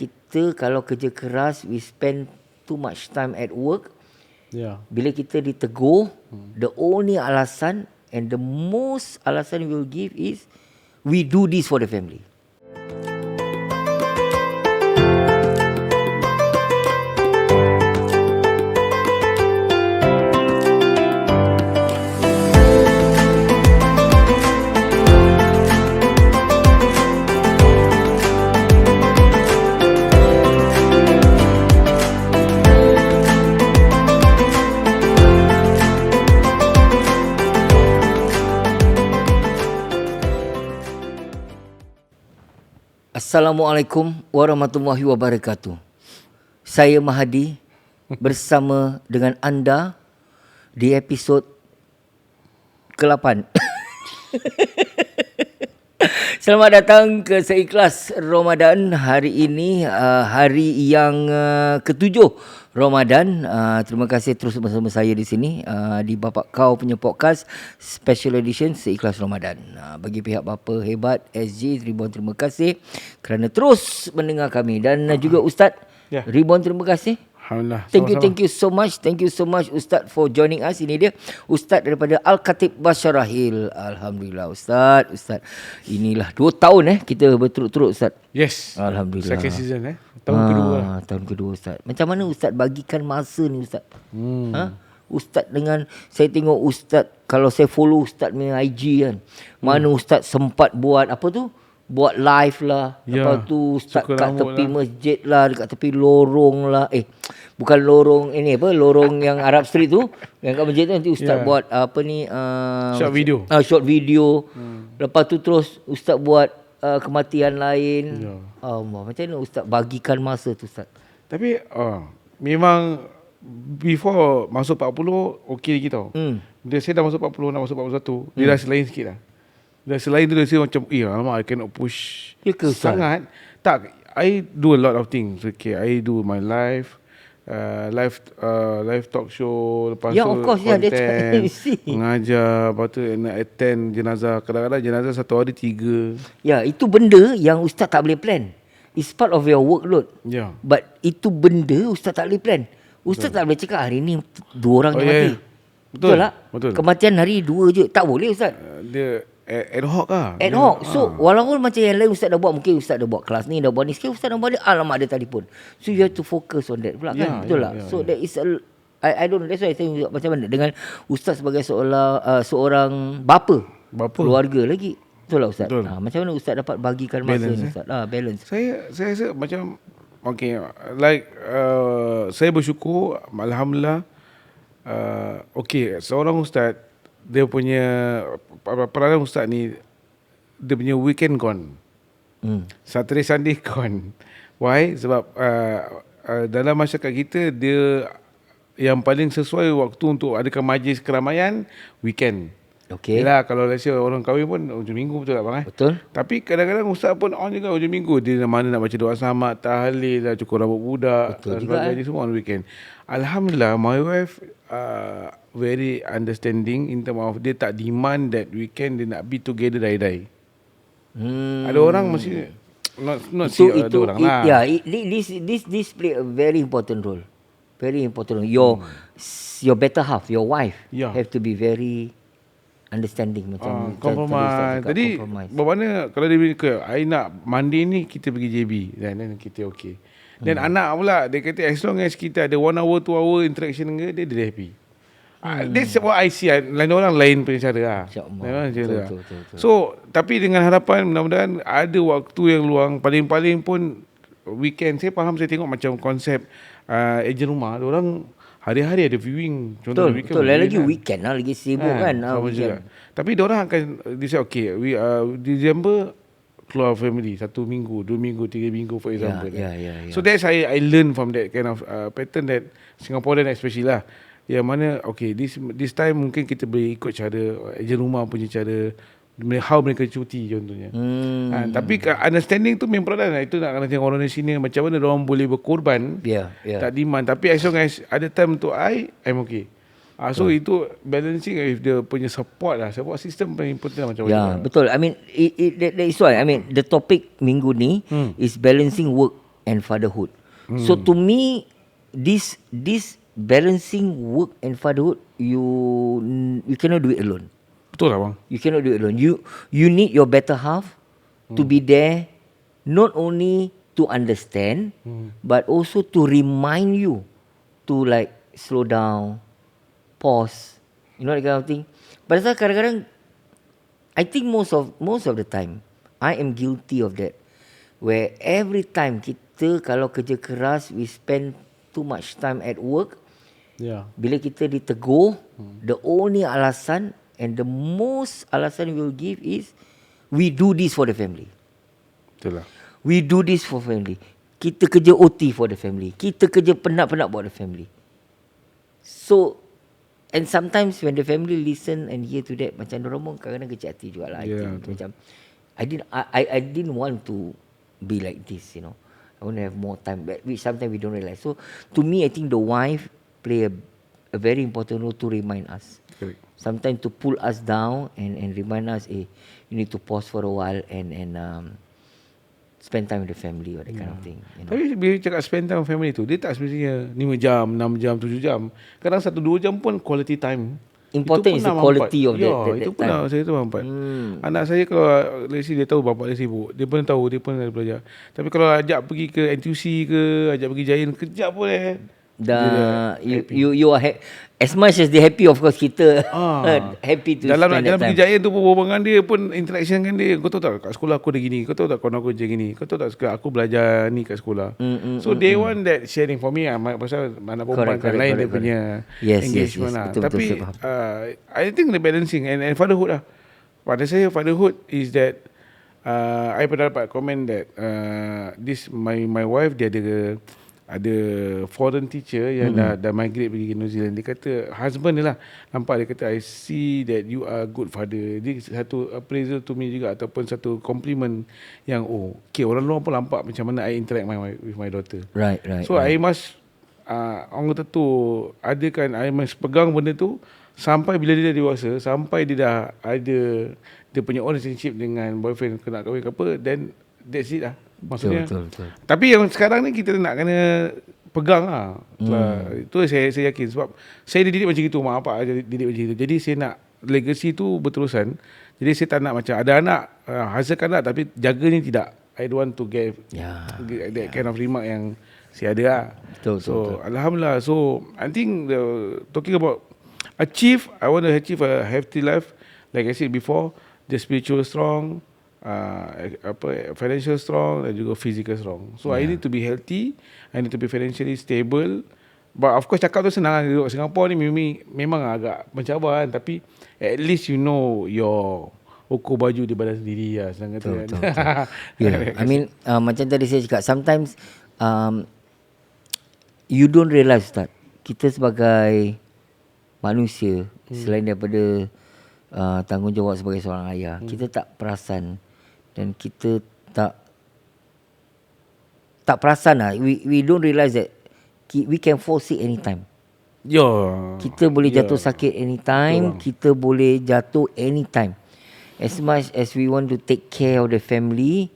kita kalau kerja keras, we spend too much time at work. Bila kita ditegur, the only alasan and the most alasan we will give is we do this for the family. Assalamualaikum warahmatullahi wabarakatuh. Saya Mahadi bersama dengan anda di episod ke-8. Selamat datang ke Seikhlas Ramadan. Hari ini hari yang ke-7 Ramadan. Terima kasih terus bersama saya di sini di Bapak Kau punya podcast Special Edition Seikhlas Ramadan. Bagi pihak Bapa Hebat SG, ribuan terima kasih kerana terus mendengar kami, dan juga Ustaz, ribuan terima kasih. Alhamdulillah. Thank you so much. Thank you so much Ustaz for joining us. Ini dia Ustaz daripada Al-Khatib Basyarahil. Alhamdulillah Ustaz. Inilah 2 tahun kita berturut-turut Ustaz. Yes. Alhamdulillah. Second season Tahun kedua lah. Tahun kedua Ustaz. Macam mana Ustaz bagikan masa ni Ustaz? Ustaz dengan, saya tengok Ustaz, kalau saya follow Ustaz punya IG kan, mana Ustaz sempat buat apa tu? Buat live lah. Lepas tu Ustaz kat tepi masjid lah, dekat tepi lorong lah. Bukan lorong ini apa? Lorong yang Arab Street tu. Yang kat masjid tu nanti Ustaz buat apa ni? Short video. Short video. Lepas tu terus Ustaz buat kematian lain. Allah, macam mana Ustaz bagikan masa tu Ustaz? Tapi memang before masuk 40 okey lagi tau. Bila saya dah masuk 40, nak masuk 41, dia rasa lain sikit lah. Dah selain tu dia rasa macam alamak, I cannot push sangat. Tak, I do a lot of things. Okay, I do my live talk show, lepas tu content, mengajar, lepas tu nak attend jenazah. Kadang-kadang jenazah 1 hari 3. Ya, itu benda yang Ustaz tak boleh plan. It's part of your workload. But itu benda Ustaz tak boleh plan. Ustaz tak boleh cakap hari ni 2 orang yang mati. Betul tak? Betul. Kematian hari 2 je. Tak boleh Ustaz. Dia ad hoc lah. Ad hoc. So walaupun macam yang lain Ustaz dah buat, mungkin Ustaz dah buat kelas ni, dah buat ni, sikit Ustaz dah buat dia, alamak dia telefon. So you have to focus on that pula kan. Betul tak? So that is I don't know. That's why I think macam mana dengan Ustaz sebagai seorang bapa keluarga lagi. Betul tak Ustaz? Macam mana Ustaz dapat bagikan masa ni Ustaz? Balance. Saya rasa macam okay, saya bersyukur, alhamdulillah. Okay, seorang ustaz, dia punya peranan ustaz ni, dia punya weekend gone. Saturday Sunday gone. Why? Sebab dalam masyarakat kita, dia yang paling sesuai waktu untuk adakan majlis keramaian weekend. Okay. Yalah, kalau let's say orang kahwin pun hujung minggu, betul tak bang? Betul. Tapi kadang-kadang ustaz pun on juga hujung minggu. Dia mana nak baca doa selamat, tahlil lah, cukur rambut budak, sebagainya semua on weekend. Alhamdulillah, my wife very understanding in term of dia tak demand that weekend dia nak be together die. Ada orang mesti not see ada orang lah. Yeah, this play a very important role. Very important role. Your better half, your wife, have to be very understanding macam compromise. Jadi bagaimana kalau dia bilang I nak Monday ni kita pergi JB, dan kita okey. Dan anak pula dia kata as long as kita ada 1 hour 2 hour interaction dengan dia happy. That's what I see. Lain orang lain punya cara lah. Betul. So tapi dengan harapan mudah-mudahan ada waktu yang luang, paling-paling pun weekend. Saya faham, saya tengok macam konsep ejen rumah, orang hari-hari ada viewing. Contoh betul. Lagi weekend lah, lagi sibuk kan. Tapi diorang akan decide, okay, December keluar family 1 minggu, 2 minggu, 3 minggu for example. So that's I learn from that kind of pattern that Singaporean especially lah. Yang mana okay, this time mungkin kita boleh ikut cara ejen rumah punya cara, how mereka cuti contohnya. Tapi understanding tu memang peranan. Itu nak kena tengok orang di sini macam mana orang boleh berkorban. Tak demand. Tapi as long as ada time untuk I'm okay. So itu balancing if dia punya support lah. Support system paling important macam mana. Betul. I mean that is why. I mean the topic minggu ni is balancing work and fatherhood. So to me, this balancing work and fatherhood, you cannot do it alone. Betul lah bang. You cannot do it alone. You need your better half to be there, not only to understand, but also to remind you to like slow down, pause, you know, that kind of thing. Pasal kadang-kadang, I think most of the time, I am guilty of that. Where every time kita kalau kerja keras, we spend too much time at work. Yeah. Bila kita ditegur, the only alasan and the most alasan we will give is we do this for the family. Betul lah. We do this for family. Kita kerja OT for the family. Kita kerja penat-penat buat the family. So, and sometimes when the family listen and hear to that, macam dorang pun kadang-kadang kecil hati jugalah. Yeah, Macam, I didn't want to be like this, you know. I want to have more time, but which sometimes we don't realize. So, to me, I think the wife play a very important role to remind us. Correct. Sometimes to pull us down and remind us, you need to pause for a while and spend time with the family or that kind of thing. You know? Tapi bila cakap spend time with family tu, dia tak semestinya 5 jam, 6 jam, 7 jam. Kadang 1-2 jam pun quality time. Important is the quality of that itu pun time. saya tu mampat. Anak saya kalau let's say dia tahu bapak dia sibuk, dia pun tahu, dia pun ada belajar. Tapi kalau ajak pergi ke NTUC ke, ajak pergi Giant, kejap pun you are as much as they happy, of course kita happy to dalam spend nak jalan that pergi time. Giant tu pun berbual dengan dia pun interaction dengan dia. Kau tahu tak kat sekolah aku ada gini, kau tahu tak kawan aku macam gini, kau tahu tak sekarang aku belajar ni kat sekolah. So they want that sharing. For me pasal anak perempuan kan lain dia punya engagement lah. Betul, tapi betul, I think the balancing and fatherhood lah. Pada saya fatherhood is that I pernah dapat komen that this my wife dia ada foreign teacher yang dah migrate pergi ke New Zealand. Dia kata husband dia lah nampak, dia kata I see that you are good father. Dia satu appraisal to me juga, ataupun satu compliment yang okay, orang luar pun nampak macam mana I interact with my daughter. Right. So I must orang kata tu adakan, I must pegang benda tu sampai bila dia dah dewasa, sampai dia dah ada dia punya own relationship dengan boyfriend, kena kahwin ke apa, then that's it lah. Maksudnya betul. Tapi yang sekarang ni kita nak kena pegang lah. Itu saya yakin, sebab saya dididik macam itu, mak bapak didik macam itu. Jadi saya nak legacy tu berterusan. Jadi saya tak nak macam ada anak, hasilkan anak tapi jaga ni tidak. I don't want to get that kind of remark yang saya ada lah. Betul. Alhamdulillah. So I think talking about I want to achieve a healthy life. Like I said before, the spiritual strong, financial strong dan juga physical strong. So I need to be healthy, I need to be financially stable. But of course cakap tu senang, duduk Singapore ni memang agak mencabar kan, tapi at least you know your ukur baju di badan sendiri lah, senang kata kan. I mean macam tadi saya cakap, sometimes you don't realise that kita sebagai manusia, selain daripada tanggungjawab sebagai seorang ayah, kita tak perasan dan kita tak perasan lah. We don't realise that we can fall sick anytime. Kita boleh jatuh sakit anytime. Kita boleh jatuh anytime. As much as we want to take care of the family,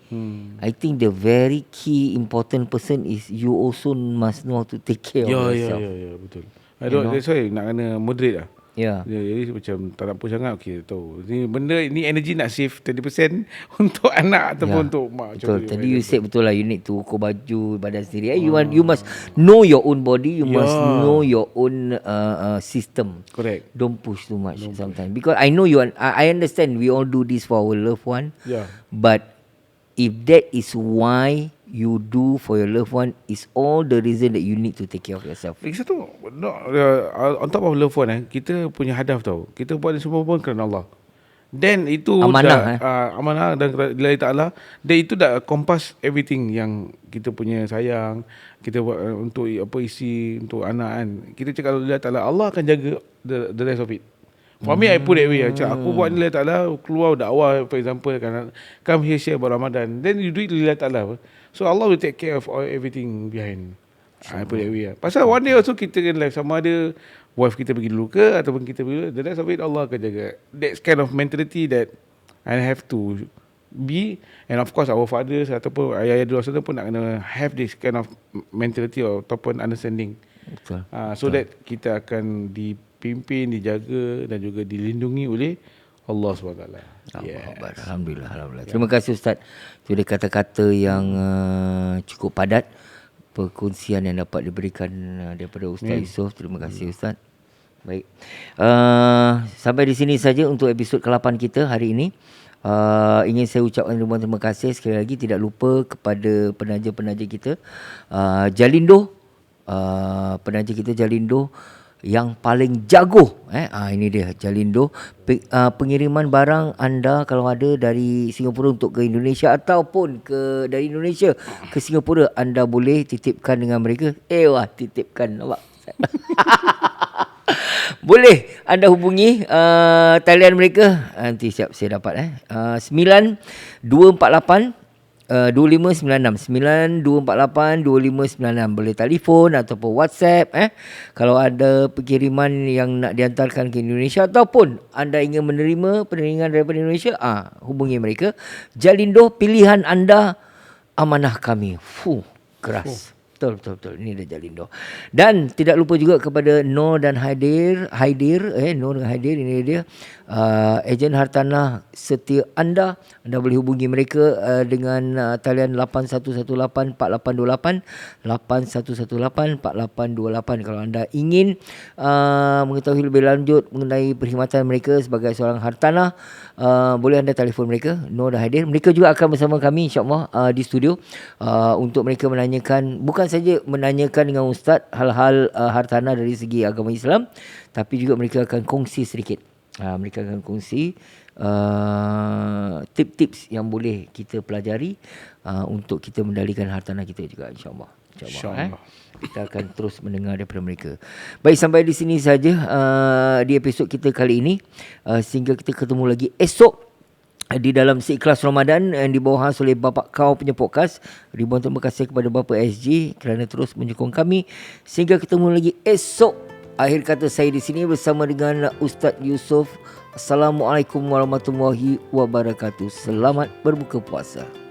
I think the very key important person is you also must know how to take care of yourself. Betul. That's why nak kena moderate lah. Jadi macam tak nak push sangat. Okay, tahu ni benda ni energy nak save 20% untuk anak ataupun untuk mak. Betul. Tadi you said betul lah, you need to ukur baju badan sendiri. You must know your own body. You must know your own system. Correct. Don't push too much sometimes, because I know I understand we all do this for our loved one. But if that is why you do for your loved one, is all the reason that you need to take care of yourself. Lagi satu, on top of loved one, kita punya hadaf tau. Kita buat ni semua pun kerana Allah. Then itu amanah, amanah dan lillahi ta'ala. Dan itu dah compass everything yang kita punya sayang, kita buat untuk isi untuk anak kan. Kita cakap lillahi ta'ala, Allah akan jaga the rest of it. For me, I put that way. Aku buat lillahi ta'ala, keluar dakwah, for example, kan, come here share about Ramadan. Then you do it lillahi ta'ala. So Allah will take care of everything behind. I put that way. Pasal one day also kita kan life, sama ada wife kita pergi dulu ke ataupun kita pergi dulu, the rest of it Allah akan jaga. That's kind of mentality that I have to be, and of course our fathers ataupun ayah-ayah di luar sana pun nak kena have this kind of mentality ataupun understanding. Betul. So that kita akan dipimpin, dijaga dan juga dilindungi oleh Allah SWT. Alhamdulillah. Terima kasih Ustaz. Itu dia kata-kata yang cukup padat, perkongsian yang dapat diberikan daripada Ustaz Yusof. Terima kasih Ustaz. Baik. Sampai di sini saja untuk episod ke-8 kita hari ini. Ingin saya ucapkan ribuan terima kasih sekali lagi, tidak lupa kepada penaja-penaja kita, Jalindo, penaja kita Jalindo yang paling jago. Ini dia Jalindo. Pengiriman barang anda kalau ada dari Singapura untuk ke Indonesia ataupun dari Indonesia ke Singapura, anda boleh titipkan dengan mereka. Titipkan, nampak? Boleh anda hubungi talian mereka. Nanti siap saya dapat 9248 2596 9248 2596. Boleh telefon ataupun WhatsApp kalau ada pengiriman yang nak dihantarkan ke Indonesia ataupun anda ingin menerima pengiriman daripada Indonesia, hubungi mereka. Jalindo, pilihan anda, amanah kami. Keras. Betul. Ini dia Jalindo. Dan tidak lupa juga kepada Nur dan Haidir. Nur dan Haidir, ini dia ejen hartanah setia anda. Anda boleh hubungi mereka dengan talian 8118 4828 8118 4828 kalau anda ingin mengetahui lebih lanjut mengenai perkhidmatan mereka sebagai seorang hartanah. Boleh anda telefon mereka, Nur dan Haidir. Mereka juga akan bersama kami insya-Allah di studio untuk mereka menanyakan, bukan saja menanyakan dengan ustaz hal-hal hartanah dari segi agama Islam, tapi juga mereka akan kongsi sedikit. Mereka akan kongsi tip-tips yang boleh kita pelajari untuk kita mendalikan hartanah kita juga, insya-Allah. Kita akan terus mendengar daripada mereka. Baik, sampai di sini saja di episod kita kali ini. Sehingga kita ketemu lagi esok di dalam Seikhlas Ramadan yang dibawa khas oleh Bapak Kau punya podcast. Ribuan terima kasih kepada Bapak SG kerana terus menyokong kami. Sehingga ketemu lagi esok. Akhir kata saya di sini bersama dengan Ustaz Yusof. Assalamualaikum warahmatullahi wabarakatuh. Selamat berbuka puasa.